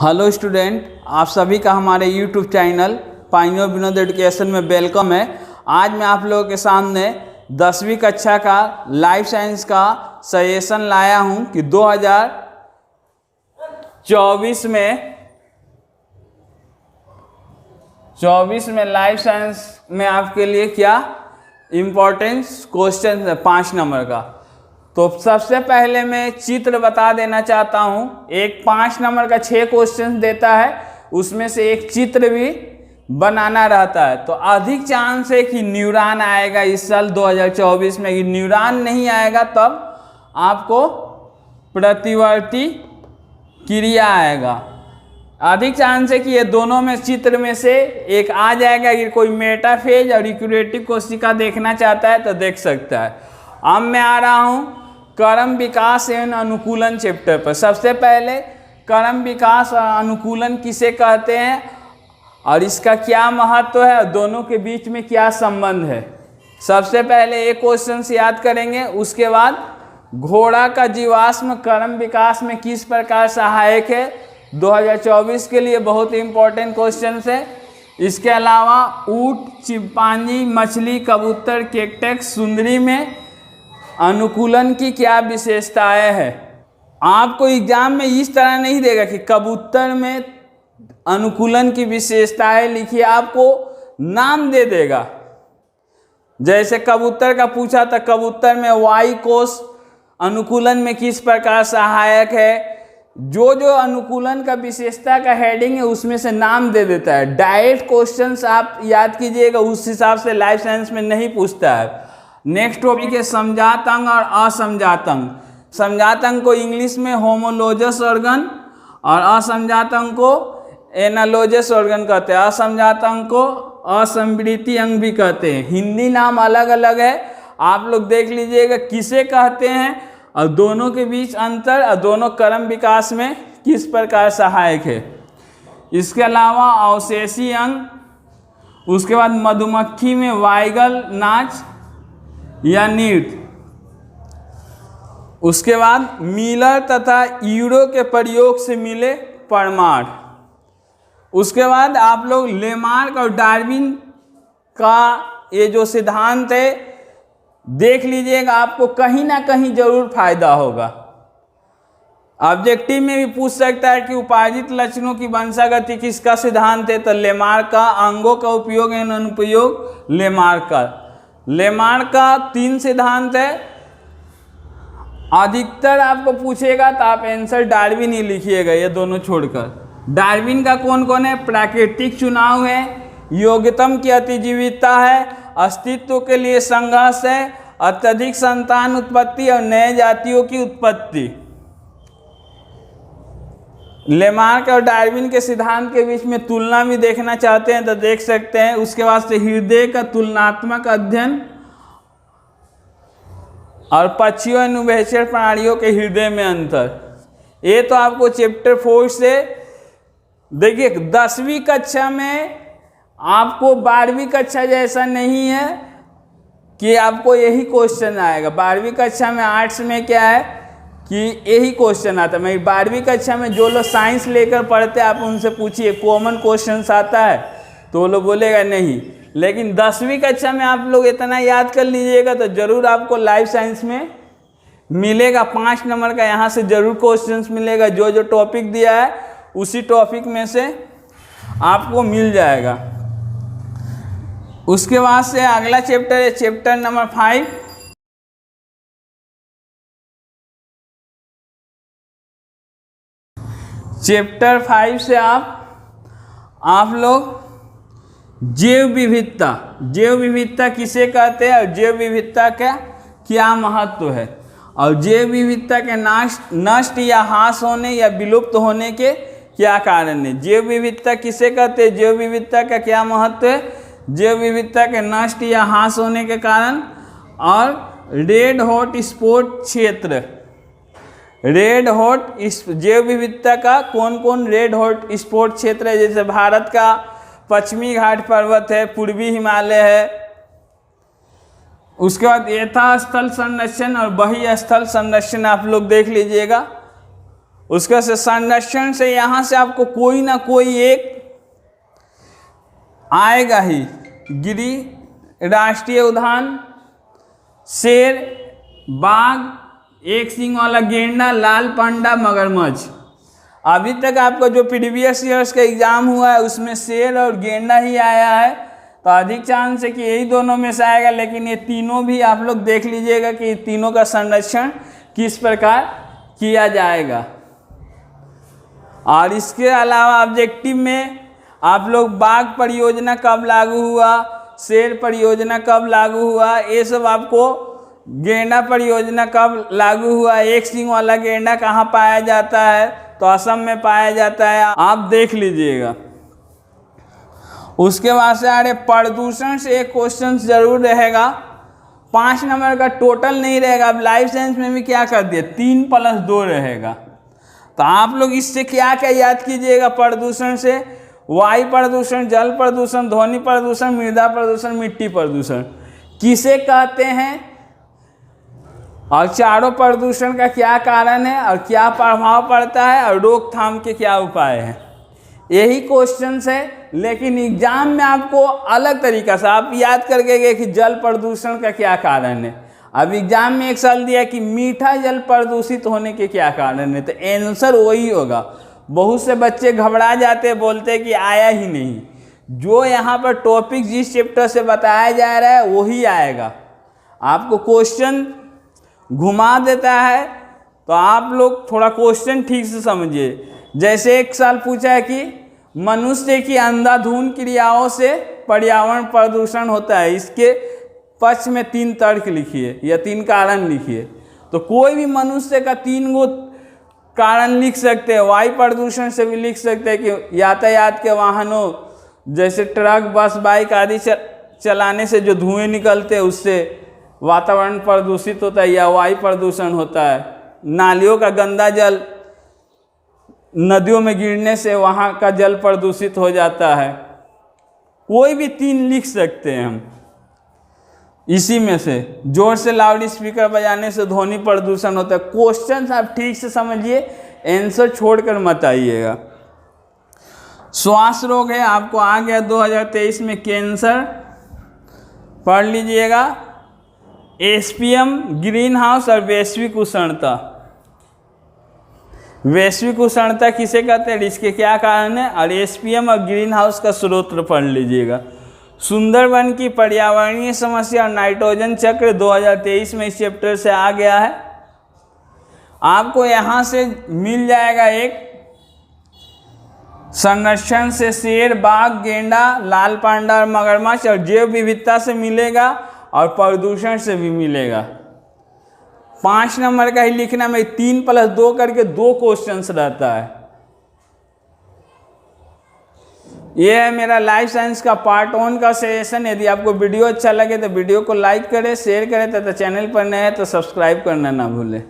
Hello student, आप सभी का हमारे YouTube channel pioneer Vinod education में वेलकम है। आज मैं आप लोगों के सामने 10वीं कक्षा का लाइफ साइंस का सजेशन लाया हूं कि 2024 में लाइफ साइंस में आपके लिए क्या इम्पोर्टेंस क्वेश्चन है 5 नंबर का। तो सबसे पहले मैं चित्र बता देना चाहता हूँ। एक 5 नंबर का 6 क्वेश्चन देता है, उसमें से एक चित्र भी बनाना रहता है। तो अधिक चांस है कि न्यूरॉन आएगा इस साल 2024 में। न्यूरॉन नहीं आएगा तब आपको प्रतिवर्ती क्रिया आएगा। अधिक चांस है कि ये दोनों में चित्र में से एक आ जाएगा। कि कोई मेटाफेज और यूकैरियोटिक कोशिका देखना चाहता है तो देख सकता है। अब मैं आ रहा हूँ क्रम विकास एवं अनुकूलन चैप्टर पर। सबसे पहले क्रम विकास और अनुकूलन किसे कहते हैं और इसका क्या महत्व है और दोनों के बीच में क्या संबंध है। सबसे पहले एक क्वेश्चन से याद करेंगे, उसके बाद घोड़ा का जीवाश्म क्रम विकास में किस प्रकार सहायक है। 2024 के लिए बहुत इंपॉर्टेंट क्वेश्चन है। इसके अलावा ऊँट, चिंपांजी, मछली, कबूतर, केकटस, सुंदरी में अनुकूलन की क्या विशेषताएं हैं। आपको एग्जाम में इस तरह नहीं देगा कि कबूतर में अनुकूलन की विशेषताएं लिखिए, आपको नाम दे देगा। जैसे कबूतर का पूछा था, कबूतर में वायु कोश अनुकूलन में किस प्रकार सहायक है। जो अनुकूलन का विशेषता का हेडिंग है उसमें से नाम दे देता है। डायरेक्ट क्वेश्चंस आप याद कीजिएगा, उस हिसाब से लाइफ साइंस में नहीं पूछता है। नेक्स्ट टॉपिक है समझात अंग और असमझात अंग। समझात अंग को इंग्लिश में होमोलोजस ऑर्गन और असमझात अंग को एनालोजस ऑर्गन कहते हैं। असमझात अंग को असंवृति अंग भी कहते हैं। हिंदी नाम अलग अलग है, आप लोग देख लीजिएगा किसे कहते हैं और दोनों के बीच अंतर और दोनों क्रम विकास में किस प्रकार सहायक है। इसके अलावा अवशेषी अंग, उसके बाद मधुमक्खी में वाइगल नाच या नृत्य, उसके बाद मिलर तथा यूरो के प्रयोग से मिले परमाणु। उसके बाद आप लोग लेमार्क और डार्विन का ये जो सिद्धांत है देख लीजिएगा, आपको कहीं ना कहीं जरूर फायदा होगा। ऑब्जेक्टिव में भी पूछ सकता है कि उपार्जित लक्षणों की वंशागति किसका सिद्धांत है, तो लेमार्क का। अंगों का उपयोग एवं अनुपयोग लेमार्क का। लेमार्क का 3 सिद्धांत है। अधिकतर आपको पूछेगा तो आप आंसर डार्विन ही लिखिएगा, ये दोनों छोड़कर। डार्विन का कौन कौन है, प्राकृतिक चुनाव है, योग्यतम की अतिजीविता है, अस्तित्व के लिए संघर्ष है, अत्यधिक संतान उत्पत्ति और नए जातियों की उत्पत्ति। लेमार्क और डार्विन के सिद्धांत के बीच में तुलना भी देखना चाहते हैं तो देख सकते हैं। उसके बाद से हृदय का तुलनात्मक अध्ययन और पक्षियों एवं उभयचर प्राणियों के हृदय में अंतर। ये तो आपको चैप्टर 4 से देखिए। 10वीं कक्षा में आपको 12वीं कक्षा जैसा नहीं है कि आपको यही क्वेश्चन आएगा। 12वीं कक्षा में आर्ट्स में क्या है कि यही क्वेश्चन आता है। मैं 12वीं कक्षा में जो लोग साइंस लेकर पढ़ते हैं आप उनसे पूछिए कॉमन क्वेश्चन आता है तो वो लोग बोलेगा नहीं। लेकिन 10वीं कक्षा में आप लोग इतना याद कर लीजिएगा तो जरूर आपको लाइफ साइंस में मिलेगा। 5 नंबर का यहाँ से जरूर क्वेश्चन मिलेगा। जो टॉपिक दिया है उसी टॉपिक में से आपको मिल जाएगा। उसके बाद से अगला चैप्टर है चैप्टर नंबर 5। चैप्टर 5 से आप लोग जैव विविधता किसे कहते हैं और जैव विविधता का क्या महत्व है और जैव विविधता के नष्ट या ह्रास होने या विलुप्त होने के क्या कारण है। जैव विविधता किसे कहते हैं, जैव विविधता का क्या महत्व है, जैव विविधता के नष्ट या ह्रास होने के कारण। और रेड हॉट स्पॉट क्षेत्र, रेड हॉट जैव विविधता का कौन कौन रेड हॉट स्पॉट क्षेत्र है। जैसे भारत का पश्चिमी घाट पर्वत है, पूर्वी हिमालय है। उसके बाद यथा स्थल संरक्षण और बहिस्थल संरक्षण आप लोग देख लीजिएगा। उसका से संरक्षण से यहाँ से आपको कोई ना कोई एक आएगा ही। गिरी राष्ट्रीय उद्यान, शेर, बाघ, एक सींग वाला गेंडा, लाल पांडा, मगरमच्छ। अभी तक आपका जो प्रीवियस ईयर्स का एग्जाम हुआ है उसमें शेर और गेंडा ही आया है, तो अधिक चांस है कि यही दोनों में से आएगा। लेकिन ये तीनों भी आप लोग देख लीजिएगा कि तीनों का संरक्षण किस प्रकार किया जाएगा। और इसके अलावा ऑब्जेक्टिव में आप लोग बाघ परियोजना कब लागू हुआ, शेर परियोजना कब लागू हुआ, ये सब आपको, गेंडा परियोजना कब लागू हुआ, एक सींग वाला गेंडा कहाँ पाया जाता है, तो असम में पाया जाता है, आप देख लीजिएगा। उसके बाद से अरे प्रदूषण से एक क्वेश्चन जरूर रहेगा, 5 नंबर का टोटल नहीं रहेगा। अब लाइफ साइंस में भी क्या कर दिया, 3+2 रहेगा। तो आप लोग इससे क्या क्या याद कीजिएगा प्रदूषण से, वायु प्रदूषण, जल प्रदूषण, ध्वनि प्रदूषण, मृदा प्रदूषण, मिट्टी प्रदूषण किसे कहते हैं, और चारों प्रदूषण का क्या कारण है और क्या प्रभाव पड़ता है, और रोकथाम के क्या उपाय हैं। यही क्वेश्चंस है, लेकिन एग्जाम में आपको अलग तरीका से आप याद करके गए कि जल प्रदूषण का क्या कारण है। अब एग्जाम में एक सवाल दिया कि मीठा जल प्रदूषित होने के क्या कारण है, तो आंसर वही होगा। बहुत से बच्चे घबरा जाते, बोलते कि आया ही नहीं। जो यहाँ पर टॉपिक जिस चैप्टर से बताया जा रहा है वही आएगा। आपको क्वेश्चन घुमा देता है, तो आप लोग थोड़ा क्वेश्चन ठीक से समझिए। जैसे एक साल पूछा है कि मनुष्य की अंधाधुंध क्रियाओं से पर्यावरण प्रदूषण होता है, इसके पक्ष में 3 तर्क लिखिए या 3 कारण लिखिए। तो कोई भी मनुष्य का 3 गो कारण लिख सकते हैं। वायु प्रदूषण से भी लिख सकते हैं कि यातायात के वाहनों जैसे ट्रक, बस, बाइक आदि चलाने से जो धुएं निकलते हैं उससे वातावरण प्रदूषित होता है या वायु प्रदूषण होता है। नालियों का गंदा जल नदियों में गिरने से वहाँ का जल प्रदूषित हो जाता है। कोई भी 3 लिख सकते हैं हम। इसी में से जोर से लाउड स्पीकर बजाने से ध्वनि प्रदूषण होता है। क्वेश्चन आप ठीक से समझिए, आंसर छोड़कर मत आइएगा। श्वास रोग है, आपको आ गया 2023 में कैंसर, पढ़ लीजिएगा। एसपीएम, ग्रीन हाउस और वैश्विक उष्णता। वैश्विक उष्णता किसे कहते हैं, इसके क्या कारण है, और एसपीएम और ग्रीन हाउस का स्रोत पढ़ लीजिएगा। सुंदरवन की पर्यावरणीय समस्या और नाइट्रोजन चक्र 2023 में इस चैप्टर से आ गया है। आपको यहाँ से मिल जाएगा एक संरक्षण से शेर, बाघ, गेंडा, लाल पांडा और मगरमच्छ, और जैव विविधता से मिलेगा और प्रदूषण से भी मिलेगा। 5 नंबर का ही लिखना में 3+2 करके 2 क्वेश्चंस रहता है। ये है मेरा लाइफ साइंस का पार्ट 1 का सेशन। यदि आपको वीडियो अच्छा लगे तो वीडियो को लाइक करें, शेयर करें, तथा चैनल पर नए हैं तो सब्सक्राइब करना ना भूलें।